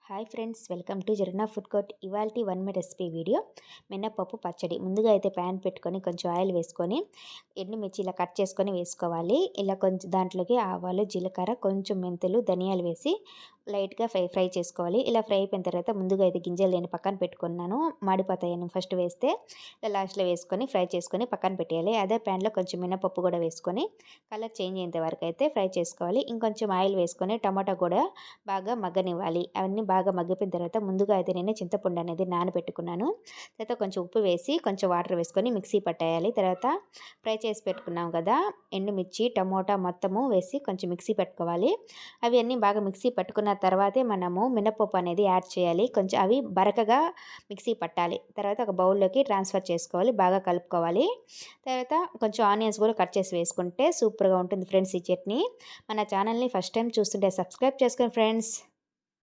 Hi friends, welcome to Jaganna food court. ఇవాల్టి 1 minute recipe video మినపప్పు పచ్చడి. ముందుగా అయితే ప్యాన్ పెట్టుకొని కొంచెం ఆయిల్ వేసుకొని ఎండుమిర్చి ఇలా కట్ చేసుకొని వేసుకోవాలి. ఇలా కొంచెం దాంట్లోకి ఆవాలు, జీలకర్ర, కొంచెం మెంతులు, ధనియాలు వేసి లైట్గా ఫ్రై చేసుకోవాలి. ఇలా ఫ్రై అయిపోయిన తర్వాత ముందుగా అయితే గింజలు నేను పక్కన పెట్టుకున్నాను. మాడిపోతాయని ఫస్ట్ వేస్తే ఇలా లాస్ట్లో వేసుకొని ఫ్రై చేసుకొని పక్కన పెట్టేయాలి. అదే ప్యాన్లో కొంచెం మినపప్పు కూడా వేసుకొని కలర్ చేంజ్ అయ్యేంత వరకు అయితే ఫ్రై చేసుకోవాలి. ఇంకొంచెం ఆయిల్ వేసుకొని టమాటా కూడా బాగా మగ్గనివ్వాలి. అవన్నీ బాగా మగ్గిపోయిన తర్వాత ముందుగా అయితే నేను చింతపండు అనేది నానబెట్టుకున్నాను. తర్వాత కొంచెం ఉప్పు వేసి కొంచెం వాటర్ వేసుకొని మిక్సీ పట్టేయాలి. తర్వాత ఫ్రై చేసి పెట్టుకున్నాం కదా ఎండుమిర్చి, టమోటా మొత్తము వేసి కొంచెం మిక్సీ పెట్టుకోవాలి. అవి అన్నీ బాగా మిక్సీ పట్టుకున్న తర్వాతే మనము మినపప్పు అనేది యాడ్ చేయాలి. కొంచెం అవి బరకగా మిక్సీ పట్టాలి. తర్వాత ఒక బౌల్లోకి ట్రాన్స్ఫర్ చేసుకోవాలి. బాగా కలుపుకోవాలి. తర్వాత కొంచెం ఆనియన్స్ కూడా కట్ చేసి వేసుకుంటే సూపర్గా ఉంటుంది ఫ్రెండ్స్ ఈ చట్నీ. మన ఛానల్ని ఫస్ట్ టైం చూస్తుంటే సబ్స్క్రైబ్ చేసుకోండి ఫ్రెండ్స్.